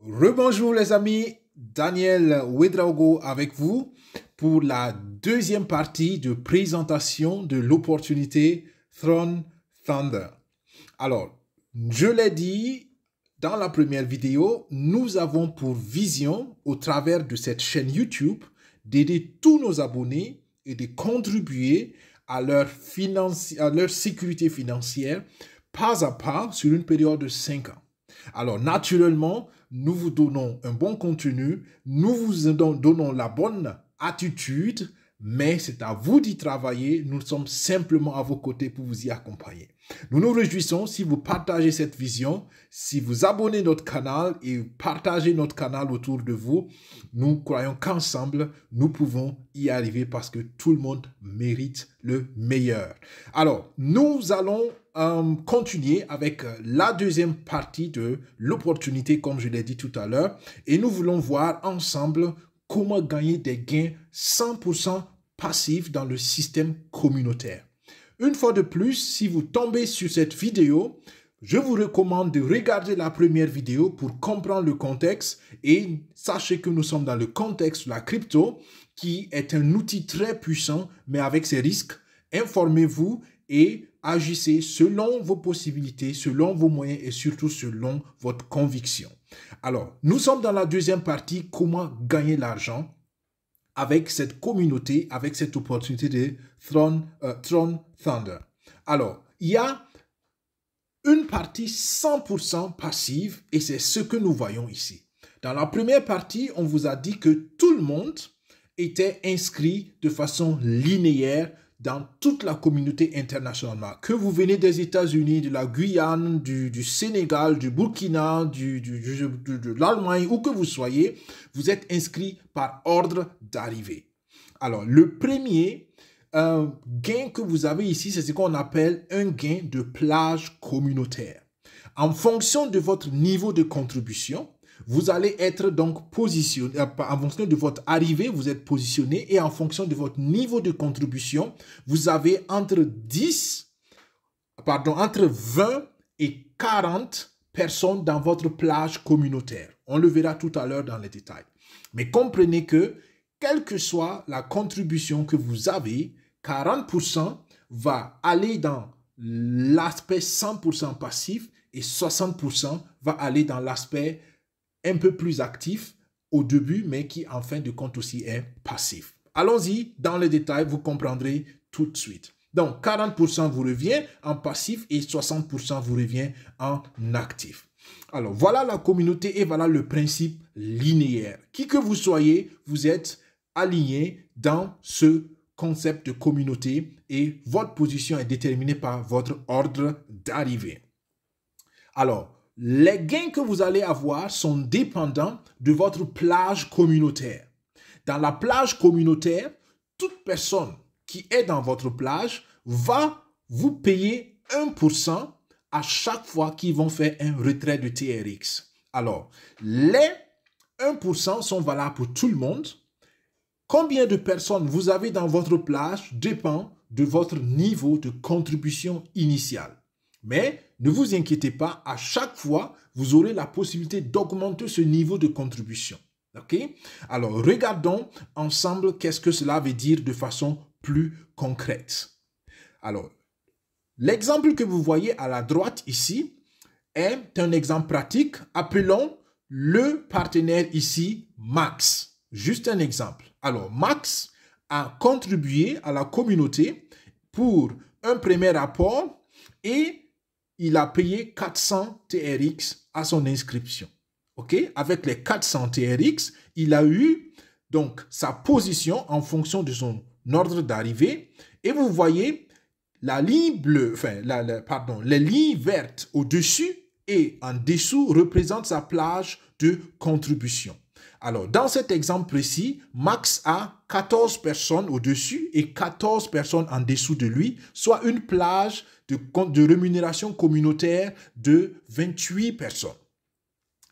Rebonjour les amis, Daniel Ouedraogo avec vous pour la deuxième partie de présentation de l'opportunité Throne Thunder. Alors, je l'ai dit dans la première vidéo, nous avons pour vision au travers de cette chaîne YouTube d'aider tous nos abonnés et de contribuer à leur sécurité financière pas à pas sur une période de 5 ans. Alors, naturellement, nous vous donnons un bon contenu, nous vous donnons la bonne attitude, mais c'est à vous d'y travailler. Nous sommes simplement à vos côtés pour vous y accompagner. Nous nous réjouissons si vous partagez cette vision, si vous abonnez notre canal et partagez notre canal autour de vous. Nous croyons qu'ensemble, nous pouvons y arriver parce que tout le monde mérite le meilleur. Alors, nous allons continuer avec la deuxième partie de l'opportunité, comme je l'ai dit tout à l'heure, et nous voulons voir ensemble comment gagner des gains 100% passifs dans le système communautaire. Une fois de plus, si vous tombez sur cette vidéo, je vous recommande de regarder la première vidéo pour comprendre le contexte et sachez que nous sommes dans le contexte de la crypto qui est un outil très puissant mais avec ses risques. Informez-vous et agissez selon vos possibilités, selon vos moyens et surtout selon votre conviction. Alors, nous sommes dans la deuxième partie, comment gagner l'argent avec cette communauté, avec cette opportunité de Throne Thunder. Alors, il y a une partie 100% passive et c'est ce que nous voyons ici. Dans la première partie, on vous a dit que tout le monde était inscrit de façon linéaire dans toute la communauté internationale. Que vous venez des États-Unis, de la Guyane, du Sénégal, du Burkina, de l'Allemagne, où que vous soyez, vous êtes inscrit par ordre d'arrivée. Alors, le premier gain que vous avez ici, c'est ce qu'on appelle un gain de plage communautaire. En fonction de votre niveau de contribution, vous allez être donc positionné, en fonction de votre arrivée, vous êtes positionné et en fonction de votre niveau de contribution, vous avez entre 20 et 40 personnes dans votre plage communautaire. On le verra tout à l'heure dans les détails. Mais comprenez que, quelle que soit la contribution que vous avez, 40% va aller dans l'aspect 100% passif et 60% va aller dans l'aspect un peu plus actif au début, mais qui en fin de compte aussi est passif. Allons-y dans les détails, vous comprendrez tout de suite. Donc, 40% vous revient en passif et 60% vous revient en actif. Alors, voilà la communauté et voilà le principe linéaire. Qui que vous soyez, vous êtes aligné dans ce concept de communauté et votre position est déterminée par votre ordre d'arrivée. Alors, les gains que vous allez avoir sont dépendants de votre plage communautaire. Dans la plage communautaire, toute personne qui est dans votre plage va vous payer 1% à chaque fois qu'ils vont faire un retrait de TRX. Alors, les 1% sont valables pour tout le monde. Combien de personnes vous avez dans votre plage dépend de votre niveau de contribution initiale. Mais ne vous inquiétez pas, à chaque fois, vous aurez la possibilité d'augmenter ce niveau de contribution. OK? Alors, regardons ensemble qu'est-ce que cela veut dire de façon plus concrète. Alors, l'exemple que vous voyez à la droite ici est un exemple pratique. Appelons le partenaire ici Max. Juste un exemple. Alors, Max a contribué à la communauté pour un premier rapport et il a payé 400 TRX à son inscription. OK? Avec les 400 TRX, il a eu donc sa position en fonction de son ordre d'arrivée. Et vous voyez la ligne bleue, les lignes vertes au-dessus et en dessous représentent sa plage de contribution. Alors, dans cet exemple précis, Max a 14 personnes au-dessus et 14 personnes en dessous de lui, soit une plage de rémunération communautaire de 28 personnes.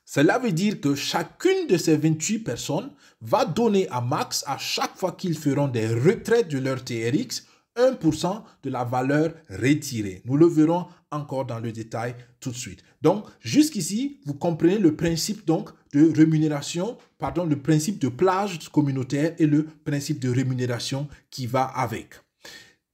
Cela veut dire que chacune de ces 28 personnes va donner à Max, à chaque fois qu'ils feront des retraites de leur TRX, 1% de la valeur retirée. Nous le verrons encore dans le détail tout de suite. Donc, jusqu'ici, vous comprenez le principe donc de rémunération, pardon, le principe de plage communautaire et le principe de rémunération qui va avec.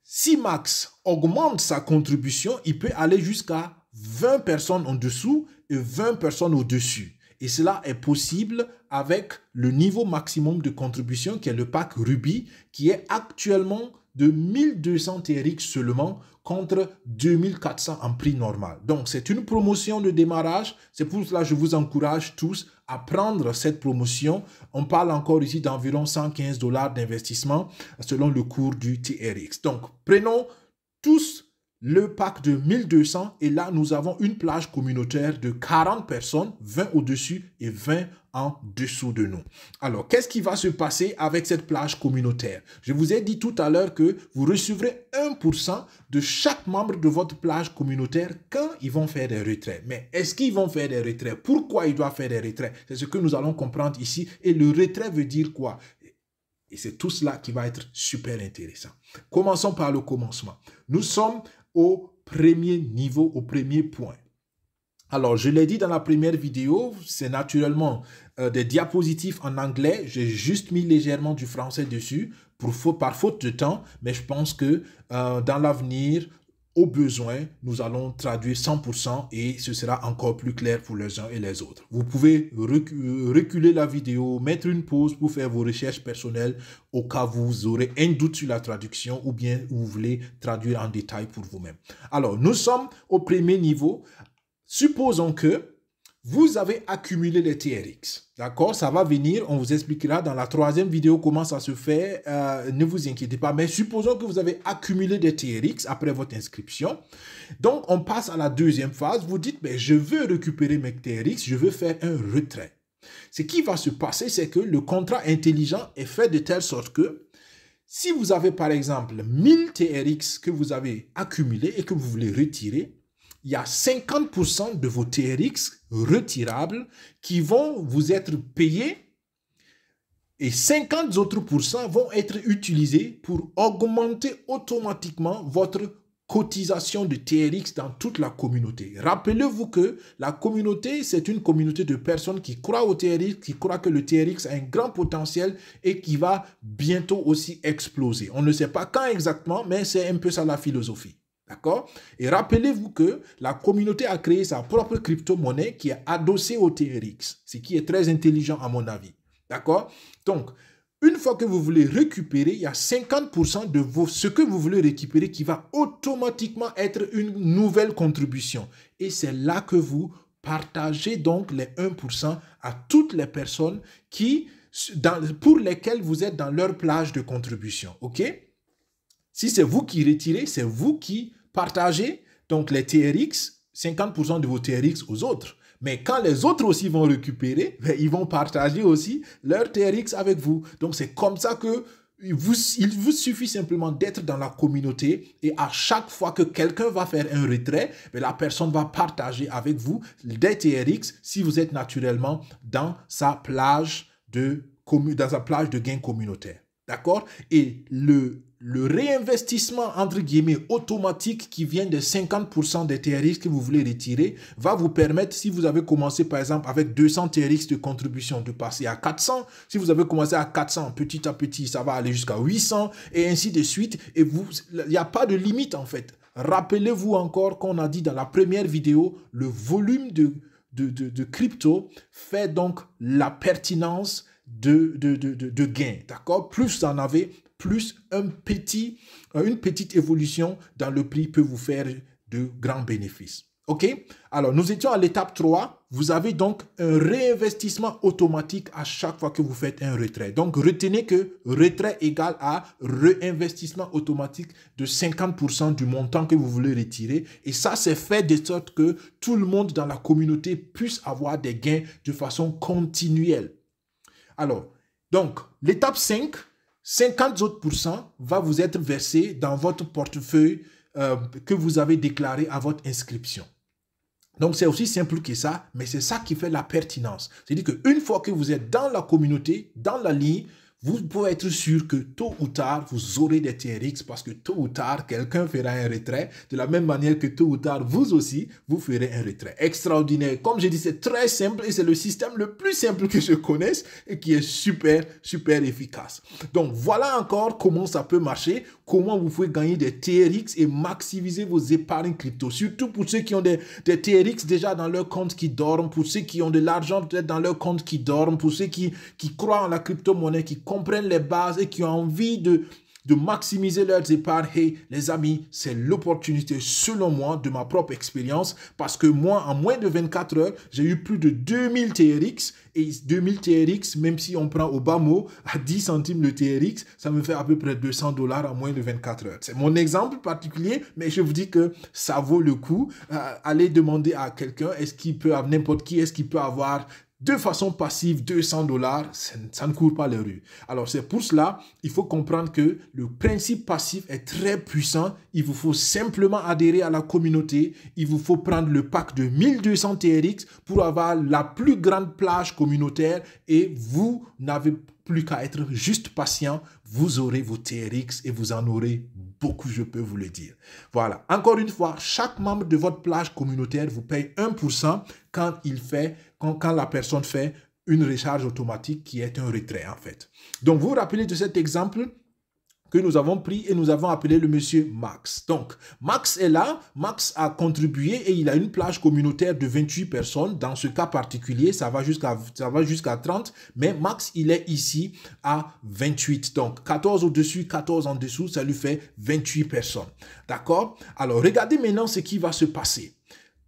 Si Max augmente sa contribution, il peut aller jusqu'à 20 personnes en dessous et 20 personnes au-dessus. Et cela est possible avec le niveau maximum de contribution qui est le pack Ruby, qui est actuellement de 1200 TRX seulement contre 2400 en prix normal. Donc, c'est une promotion de démarrage. C'est pour cela que je vous encourage tous à prendre cette promotion. On parle encore ici d'environ 115 $ d'investissement selon le cours du TRX. Donc, prenons tous le pack de 1200 et là, nous avons une plage communautaire de 40 personnes, 20 au-dessus et 20 en dessous de nous. Alors, qu'est-ce qui va se passer avec cette plage communautaire? Je vous ai dit tout à l'heure que vous recevrez 1% de chaque membre de votre plage communautaire quand ils vont faire des retraits. Mais est-ce qu'ils vont faire des retraits? Pourquoi ils doivent faire des retraits? C'est ce que nous allons comprendre ici. Et le retrait veut dire quoi? Et c'est tout cela qui va être super intéressant. Commençons par le commencement. Nous sommes au premier niveau, au premier point. Alors, je l'ai dit dans la première vidéo, c'est naturellement des diapositives en anglais. J'ai juste mis légèrement du français dessus par faute de temps, mais je pense que dans l'avenir, au besoin, nous allons traduire 100% et ce sera encore plus clair pour les uns et les autres. Vous pouvez reculer la vidéo, mettre une pause pour faire vos recherches personnelles au cas où vous aurez un doute sur la traduction ou bien vous voulez traduire en détail pour vous-même. Alors, nous sommes au premier niveau. Supposons que vous avez accumulé les TRX, d'accord? Ça va venir, on vous expliquera dans la troisième vidéo comment ça se fait, ne vous inquiétez pas. Mais supposons que vous avez accumulé des TRX après votre inscription. Donc, on passe à la deuxième phase. Vous dites, mais je veux récupérer mes TRX, je veux faire un retrait. Ce qui va se passer, c'est que le contrat intelligent est fait de telle sorte que si vous avez par exemple 1000 TRX que vous avez accumulés et que vous voulez retirer, il y a 50% de vos TRX retirables qui vont vous être payés et 50 autres pourcents vont être utilisés pour augmenter automatiquement votre cotisation de TRX dans toute la communauté. Rappelez-vous que la communauté, c'est une communauté de personnes qui croient au TRX, qui croient que le TRX a un grand potentiel et qui va bientôt aussi exploser. On ne sait pas quand exactement, mais c'est un peu ça la philosophie. D'accord? Et rappelez-vous que la communauté a créé sa propre crypto-monnaie qui est adossée au TRX, ce qui est très intelligent à mon avis. D'accord? Donc, une fois que vous voulez récupérer, il y a 50% de ce que vous voulez récupérer qui va automatiquement être une nouvelle contribution. Et c'est là que vous partagez donc les 1% à toutes les personnes pour lesquelles vous êtes dans leur plage de contribution. OK? Si c'est vous qui retirez, c'est vous qui partagez donc les TRX, 50% de vos TRX aux autres. Mais quand les autres aussi vont récupérer, ils vont partager aussi leur TRX avec vous. Donc c'est comme ça que il vous suffit simplement d'être dans la communauté et à chaque fois que quelqu'un va faire un retrait, la personne va partager avec vous des TRX si vous êtes naturellement dans sa plage de gain communautaire. D'accord? Et le réinvestissement, entre guillemets, automatique qui vient de 50% des TRX que vous voulez retirer va vous permettre, si vous avez commencé par exemple avec 200 TRX de contribution, de passer à 400. Si vous avez commencé à 400, petit à petit, ça va aller jusqu'à 800 et ainsi de suite. Et il n'y a pas de limite en fait. Rappelez-vous encore qu'on a dit dans la première vidéo, le volume de crypto fait donc la pertinence de gain, d'accord? Plus vous en avez, plus une petite évolution dans le prix peut vous faire de grands bénéfices. OK? Alors, nous étions à l'étape 3. Vous avez donc un réinvestissement automatique à chaque fois que vous faites un retrait. Donc, retenez que retrait égale à réinvestissement automatique de 50% du montant que vous voulez retirer. Et ça, c'est fait de sorte que tout le monde dans la communauté puisse avoir des gains de façon continuelle. Alors, donc, l'étape 5, 50 autres pourcents va vous être versé dans votre portefeuille que vous avez déclaré à votre inscription. Donc, c'est aussi simple que ça, mais c'est ça qui fait la pertinence. C'est-à-dire qu'une fois que vous êtes dans la communauté, dans la ligne, vous pouvez être sûr que tôt ou tard, vous aurez des TRX parce que tôt ou tard, quelqu'un fera un retrait. De la même manière que tôt ou tard, vous aussi, vous ferez un retrait. Extraordinaire. Comme je dis, c'est très simple et c'est le système le plus simple que je connaisse et qui est super, super efficace. Donc, voilà encore comment ça peut marcher, comment vous pouvez gagner des TRX et maximiser vos épargnes crypto. Surtout pour ceux qui ont des TRX déjà dans leur compte qui dorment, pour ceux qui ont de l'argent peut-être dans leur compte qui dorment, pour ceux qui croient en la crypto-monnaie, qui comprennent les bases et qui ont envie de maximiser leurs épargnes. Hey, les amis, c'est l'opportunité, selon moi, de ma propre expérience, parce que moi, en moins de 24 heures, j'ai eu plus de 2000 TRX, et 2000 TRX, même si on prend au bas mot, à 10 centimes le TRX, ça me fait à peu près $200 en moins de 24 heures. C'est mon exemple particulier, mais je vous dis que ça vaut le coup. Allez demander à quelqu'un, est-ce qu'il peut avoir n'importe qui, est-ce qu'il peut avoir de façon passive, $200, ça ne court pas les rues. Alors, c'est pour cela, il faut comprendre que le principe passif est très puissant. Il vous faut simplement adhérer à la communauté. Il vous faut prendre le pack de 1200 TRX pour avoir la plus grande plage communautaire et vous n'avez plus qu'à être juste patient. Vous aurez vos TRX et vous en aurez beaucoup, je peux vous le dire. Voilà. Encore une fois, chaque membre de votre plage communautaire vous paye 1% quand la personne fait une recharge automatique qui est un retrait en fait. Donc, vous vous rappelez de cet exemple que nous avons pris et nous avons appelé le monsieur Max. Donc, Max est là, Max a contribué et il a une plage communautaire de 28 personnes. Dans ce cas particulier, ça va jusqu'à 30, mais Max, il est ici à 28. Donc, 14 au-dessus, 14 en dessous, ça lui fait 28 personnes. D'accord? Alors, regardez maintenant ce qui va se passer.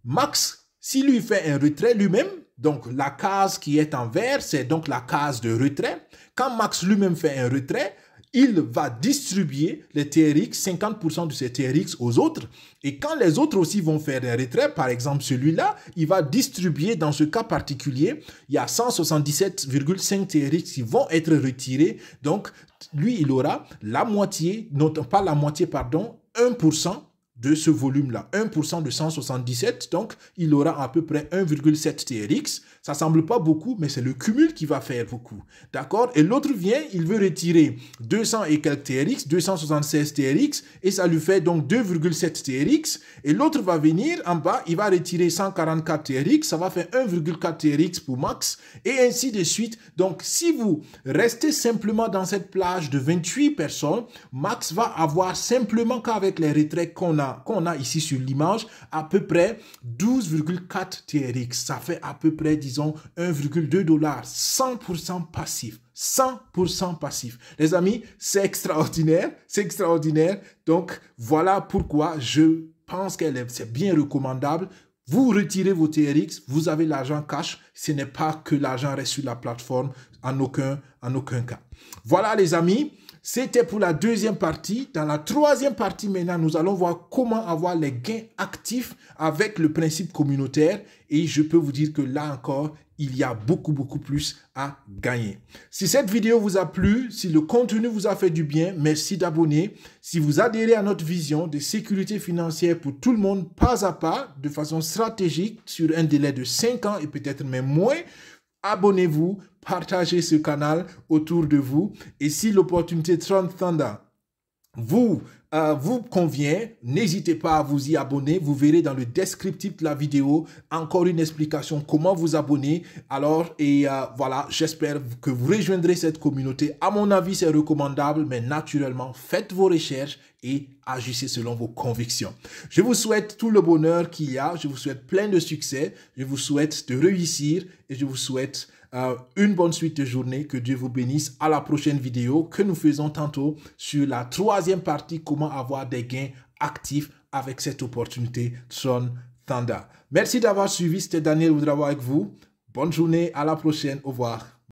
Max, s'il lui fait un retrait lui-même, donc la case qui est en vert, c'est donc la case de retrait. Quand Max lui-même fait un retrait, il va distribuer les TRX, 50% de ces TRX aux autres. Et quand les autres aussi vont faire un retrait, par exemple celui-là, il va distribuer, dans ce cas particulier, il y a 177,5 TRX qui vont être retirés. Donc, lui, il aura la moitié, non pas la moitié, pardon, 1% de ce volume-là, 1% de 177, donc il aura à peu près 1,7 TRX. Ça semble pas beaucoup, mais c'est le cumul qui va faire beaucoup. D'accord? Et l'autre vient, il veut retirer 200 et quelques TRX, 276 TRX, et ça lui fait donc 2,7 TRX. Et l'autre va venir en bas, il va retirer 144 TRX, ça va faire 1,4 TRX pour Max, et ainsi de suite. Donc, si vous restez simplement dans cette plage de 28 personnes, Max va avoir simplement qu'avec les retraits qu'on a ici sur l'image, à peu près 12,4 TRX. Ça fait à peu près, disons, 1,2 $, 100% passif. 100% passif. Les amis, c'est extraordinaire, c'est extraordinaire. Donc, voilà pourquoi je pense c'est bien recommandable. Vous retirez vos TRX, vous avez l'argent cash. Ce n'est pas que l'argent reste sur la plateforme, en aucun cas. Voilà les amis. C'était pour la deuxième partie. Dans la troisième partie, maintenant, nous allons voir comment avoir les gains actifs avec le principe communautaire. Et je peux vous dire que là encore, il y a beaucoup plus à gagner. Si cette vidéo vous a plu, si le contenu vous a fait du bien, merci d'abonner. Si vous adhérez à notre vision de sécurité financière pour tout le monde, pas à pas, de façon stratégique, sur un délai de 5 ans et peut-être même moins, abonnez-vous, partagez ce canal autour de vous. Et si l'opportunité Tron Thunder vous convient, n'hésitez pas à vous y abonner. Vous verrez dans le descriptif de la vidéo encore une explication comment vous abonner. Alors, voilà, j'espère que vous rejoindrez cette communauté. À mon avis, c'est recommandable, mais naturellement, faites vos recherches et agissez selon vos convictions. Je vous souhaite tout le bonheur qu'il y a. Je vous souhaite plein de succès. Je vous souhaite de réussir et je vous souhaite une bonne suite de journée. Que Dieu vous bénisse. À la prochaine vidéo que nous faisons tantôt sur la troisième partie, comment avoir des gains actifs avec cette opportunité Tron Thunder. Merci d'avoir suivi. C'était Daniel Ouedraogo avec vous. Bonne journée. À la prochaine. Au revoir.